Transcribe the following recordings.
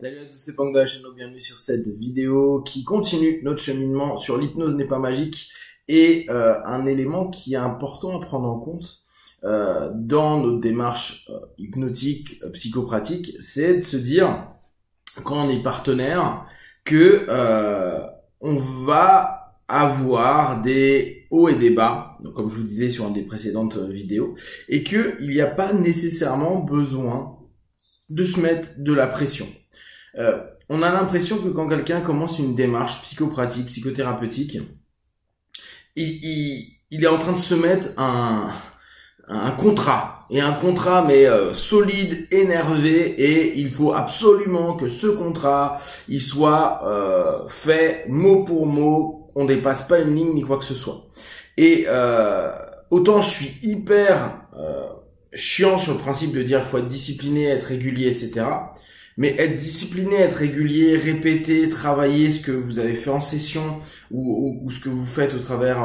Salut à tous, c'est Pang de la chaîne, bienvenue sur cette vidéo qui continue notre cheminement sur l'hypnose n'est pas magique et un élément qui est important à prendre en compte dans notre démarche hypnotique, psychopratique, c'est de se dire, quand on est partenaire, que on va avoir des hauts et des bas, donc comme je vous disais sur une des précédentes vidéos, et qu'il n'y a pas nécessairement besoin de se mettre de la pression. On a l'impression que quand quelqu'un commence une démarche psychopratique, psychothérapeutique, il est en train de se mettre un contrat, et un contrat mais solide, énervé, et il faut absolument que ce contrat il soit fait mot pour mot, on dépasse pas une ligne ni quoi que ce soit. Et autant je suis hyper chiant sur le principe de dire faut être discipliné, être régulier, etc. Mais être discipliné, être régulier, répéter, travailler ce que vous avez fait en session ou ce que vous faites au travers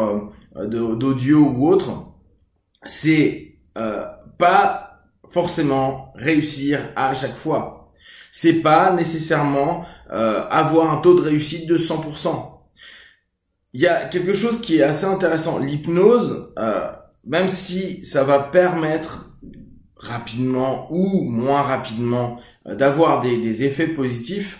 d'audio ou autre, c'est pas forcément réussir à chaque fois. C'est pas nécessairement avoir un taux de réussite de 100%. Il y a quelque chose qui est assez intéressant. L'hypnose, même si ça va permettre rapidement ou moins rapidement d'avoir des effets positifs,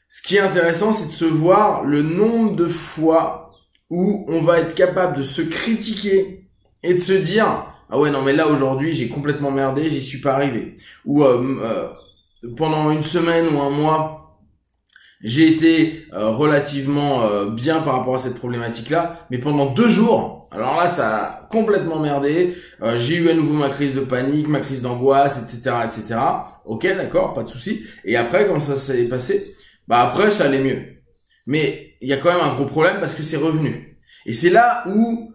ce qui est intéressant, c'est de se voir le nombre de fois où on va être capable de se critiquer et de se dire ah ouais non mais là aujourd'hui j'ai complètement merdé, j'y suis pas arrivé, ou pendant une semaine ou un mois j'ai été relativement bien par rapport à cette problématique-là, mais pendant 2 jours, alors là, ça a complètement merdé. J'ai eu à nouveau ma crise de panique, ma crise d'angoisse, etc., etc. Ok, d'accord, pas de souci. Et après, comment ça s'est passé? Bah après, ça allait mieux. Mais il y a quand même un gros problème parce que c'est revenu. Et c'est là où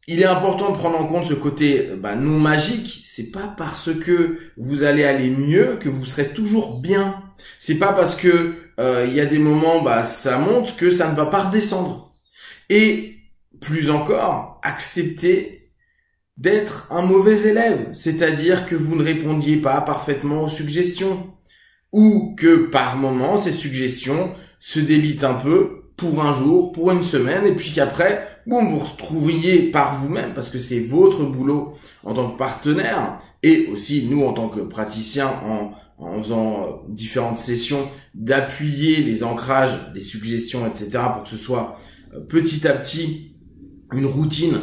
il est important de prendre en compte ce côté non magique. C'est pas parce que vous allez aller mieux que vous serez toujours bien. C'est pas parce que il y a des moments ça monte que ça ne va pas redescendre. Et plus encore, accepter d'être un mauvais élève, c'est-à-dire que vous ne répondiez pas parfaitement aux suggestions, ou que par moment ces suggestions se délitent un peu pour un jour, pour une semaine, et puis qu'après, vous retrouviez par vous-même, parce que c'est votre boulot en tant que partenaire, et aussi nous en tant que praticiens en faisant différentes sessions, d'appuyer les ancrages, les suggestions, etc., pour que ce soit petit à petit une routine,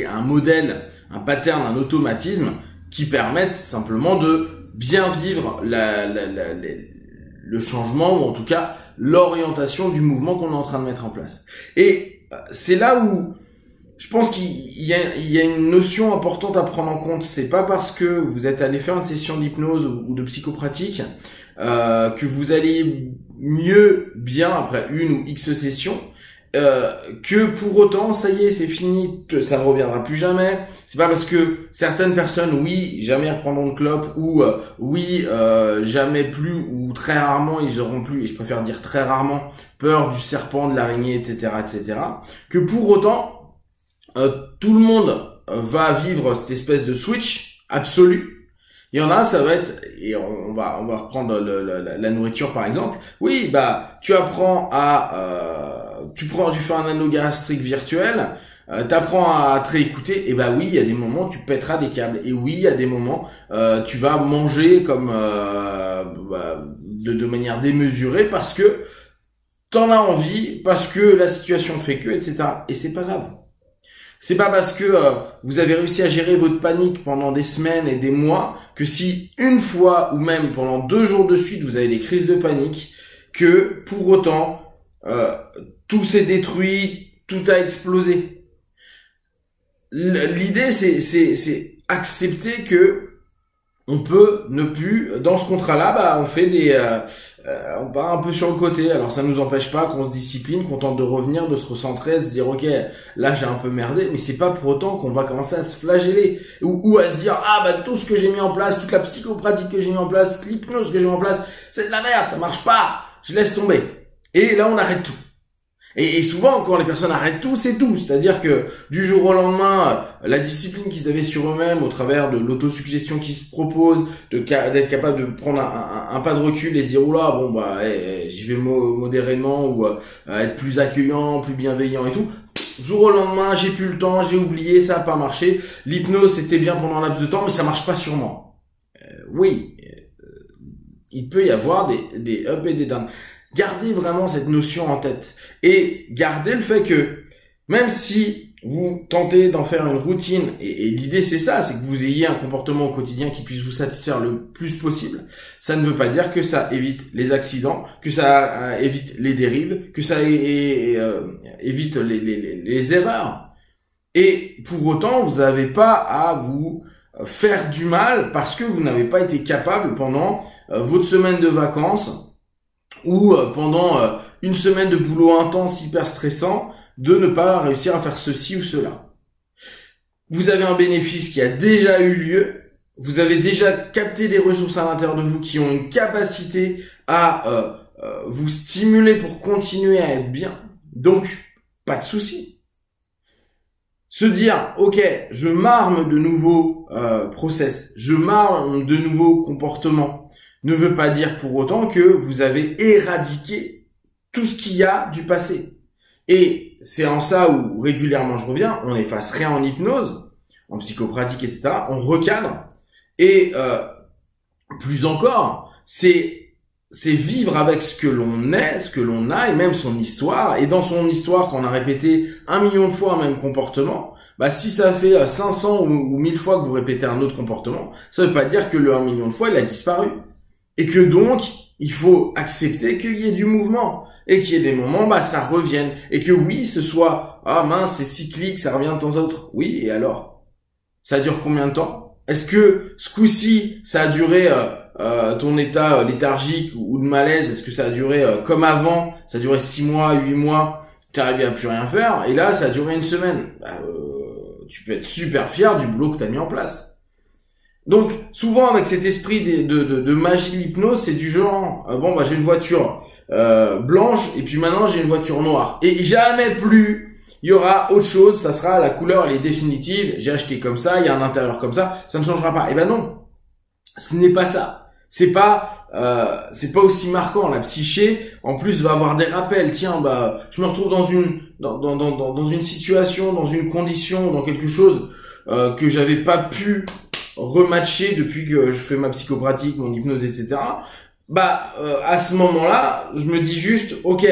un modèle, un pattern, un automatisme qui permettent simplement de bien vivre le changement, ou en tout cas l'orientation du mouvement qu'on est en train de mettre en place. Et c'est là où je pense qu'il y a une notion importante à prendre en compte. C'est pas parce que vous êtes allé faire une session d'hypnose ou de psychopratique que vous allez mieux bien après une ou X sessions, que pour autant, ça y est, c'est fini, ça ne reviendra plus jamais. C'est pas parce que certaines personnes, oui, jamais reprendront de clope, ou oui, jamais plus, ou très rarement, ils auront plus, et je préfère dire très rarement, peur du serpent, de l'araignée, etc., etc., que pour autant, tout le monde va vivre cette espèce de switch absolu. Il y en a, ça va être, et on va reprendre la nourriture par exemple. Oui, tu apprends tu fais un anneau gastrique virtuel, t'apprends à te réécouter, et oui, il y a des moments où tu pèteras des câbles, et oui, il y a des moments tu vas manger comme de manière démesurée parce que t'en as envie, parce que la situation fait que, etc. Et c'est pas grave. C'est pas parce que vous avez réussi à gérer votre panique pendant des semaines et des mois que si une fois ou même pendant 2 jours de suite vous avez des crises de panique, que pour autant tout s'est détruit, tout a explosé. L'idée c'est accepter que on peut ne plus, dans ce contrat-là, on fait on part un peu sur le côté. Alors ça nous empêche pas qu'on se discipline, qu'on tente de revenir, de se recentrer, de se dire ok, là j'ai un peu merdé, mais c'est pas pour autant qu'on va commencer à se flageller ou à se dire tout ce que j'ai mis en place, toute la psychopratique que j'ai mis en place, toute l'hypnose que j'ai mis en place, c'est de la merde, ça marche pas, je laisse tomber. Et là on arrête tout. Et souvent, quand les personnes arrêtent tout, c'est tout. C'est-à-dire que du jour au lendemain, la discipline qu'ils avaient sur eux-mêmes, au travers de l'autosuggestion qu'ils se proposent, d'être capable de prendre un pas de recul et se dire oula, bon bah, j'y vais modérément ou être plus accueillant, plus bienveillant et tout. Jour au lendemain, j'ai plus le temps, j'ai oublié, ça a pas marché. L'hypnose, c'était bien pendant un laps de temps, mais ça marche pas sur moi. Oui, il peut y avoir des ups et des downs. Gardez vraiment cette notion en tête et gardez le fait que même si vous tentez d'en faire une routine, et l'idée c'est ça, c'est que vous ayez un comportement au quotidien qui puisse vous satisfaire le plus possible, ça ne veut pas dire que ça évite les accidents, que ça évite les dérives, que ça évite les erreurs. Et pour autant, vous n'avez pas à vous faire du mal parce que vous n'avez pas été capable pendant votre semaine de vacances ou pendant une semaine de boulot intense, hyper stressant, de ne pas réussir à faire ceci ou cela. Vous avez un bénéfice qui a déjà eu lieu, vous avez déjà capté des ressources à l'intérieur de vous qui ont une capacité à vous stimuler pour continuer à être bien. Donc, pas de souci. Se dire, ok, je m'arme de nouveaux process, je m'arme de nouveaux comportements, ne veut pas dire pour autant que vous avez éradiqué tout ce qu'il y a du passé. Et c'est en ça où régulièrement je reviens, on n'efface rien en hypnose, en psychopratique, etc. On recadre. Et plus encore, c'est vivre avec ce que l'on est, ce que l'on a, et même son histoire. Et dans son histoire, quand on a répété 1 million de fois un même comportement, bah si ça fait 500 ou 1000 fois que vous répétez un autre comportement, ça veut pas dire que le 1 million de fois, il a disparu. Et que donc, il faut accepter qu'il y ait du mouvement. Et qu'il y ait des moments, bah ça revienne. Et que oui, ce soit, ah mince, c'est cyclique, ça revient de temps à autre. Oui, et alors? Ça dure combien de temps? Est-ce que ce coup-ci, ça a duré ton état léthargique ou de malaise? Est-ce que ça a duré comme avant? Ça a duré 6 mois, 8 mois, t'es arrivé à plus rien faire, et là, ça a duré une semaine. Tu peux être super fier du boulot que t'as mis en place. Donc, souvent, avec cet esprit de magie de l'hypnose, c'est du genre, bon, bah, j'ai une voiture blanche, et puis maintenant, j'ai une voiture noire. Et jamais plus, il y aura autre chose, ça sera, la couleur, elle est définitive, j'ai acheté comme ça, il y a un intérieur comme ça ne changera pas. Eh ben non, ce n'est pas ça. C'est pas aussi marquant. La psyché, en plus, va avoir des rappels. Tiens, bah, je me retrouve dans une situation, dans une condition, dans quelque chose que j'avais pas pu rematcher depuis que je fais ma psychopratique, mon hypnose, etc. Bah, à ce moment-là, je me dis juste, ok,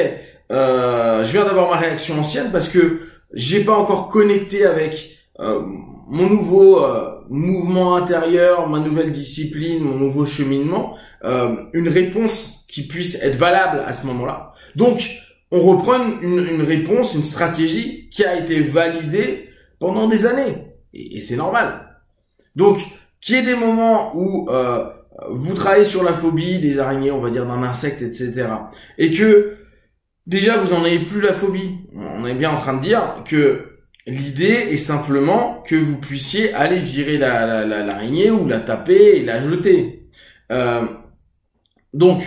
je viens d'avoir ma réaction ancienne parce que j'ai pas encore connecté avec mon nouveau mouvement intérieur, ma nouvelle discipline, mon nouveau cheminement, une réponse qui puisse être valable à ce moment-là. Donc, on reprend une réponse, une stratégie qui a été validée pendant des années. Et c'est normal. Donc, qu'il y ait des moments où vous travaillez sur la phobie des araignées, on va dire d'un insecte, etc. Et que déjà vous en avez plus la phobie. On est bien en train de dire que l'idée est simplement que vous puissiez aller virer l'araignée ou la taper et la jeter. Donc,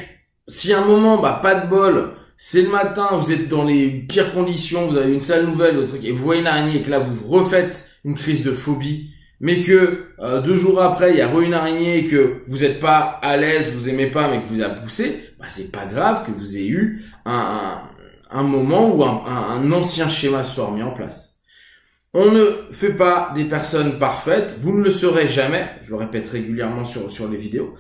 si à un moment, bah pas de bol, c'est le matin, vous êtes dans les pires conditions, vous avez une sale nouvelle, le truc, et vous voyez une araignée et que là vous refaites une crise de phobie, mais que 2 jours après il y a une araignée et que vous n'êtes pas à l'aise, vous aimez pas, mais que vous a poussé, bah c'est pas grave que vous ayez eu un moment où un ancien schéma soit mis en place. On ne fait pas des personnes parfaites, vous ne le serez jamais, je le répète régulièrement sur les vidéos.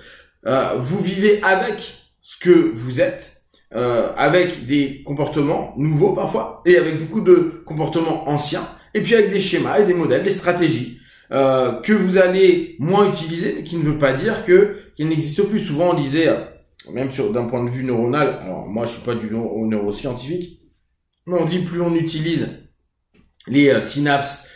Vous vivez avec ce que vous êtes, avec des comportements nouveaux parfois, et avec beaucoup de comportements anciens, et puis avec des schémas et des modèles, des stratégies que vous allez moins utiliser, mais qui ne veut pas dire qu'il n'existe plus. Souvent on disait, même d'un point de vue neuronal, alors moi je suis pas du neuroscientifique, mais on dit plus on utilise les synapses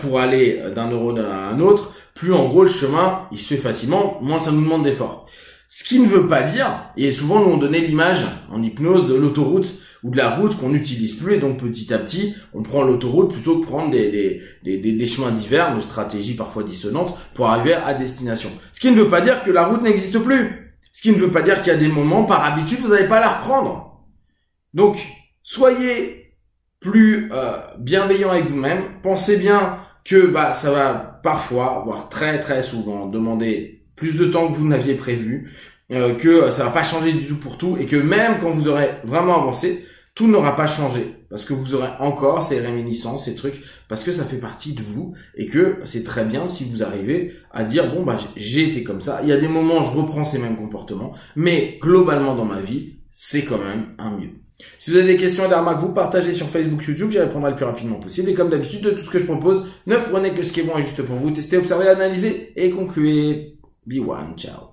pour aller d'un neurone à un autre, plus en gros le chemin il se fait facilement, moins ça nous demande d'efforts. Ce qui ne veut pas dire, et souvent nous on donnait l'image en hypnose de l'autoroute ou de la route qu'on n'utilise plus, et donc petit à petit on prend l'autoroute plutôt que prendre des chemins divers, nos stratégies parfois dissonantes pour arriver à destination. Ce qui ne veut pas dire que la route n'existe plus. Ce qui ne veut pas dire qu'il y a des moments, par habitude, vous n'allez pas la reprendre. Donc, soyez plus bienveillant avec vous-même. Pensez bien que ça va parfois, voire très très souvent, demander plus de temps que vous n'aviez prévu, que ça va pas changer du tout pour tout, et que même quand vous aurez vraiment avancé, tout n'aura pas changé, parce que vous aurez encore ces réminiscences, ces trucs, parce que ça fait partie de vous, et que c'est très bien si vous arrivez à dire, bon, j'ai été comme ça, il y a des moments où je reprends ces mêmes comportements, mais globalement dans ma vie, c'est quand même un mieux. Si vous avez des questions et des remarques, vous partagez sur Facebook, YouTube, j'y répondrai le plus rapidement possible, et comme d'habitude, de tout ce que je propose, ne prenez que ce qui est bon et juste pour vous, testez, observez, analysez, et concluez. Be one, ciao.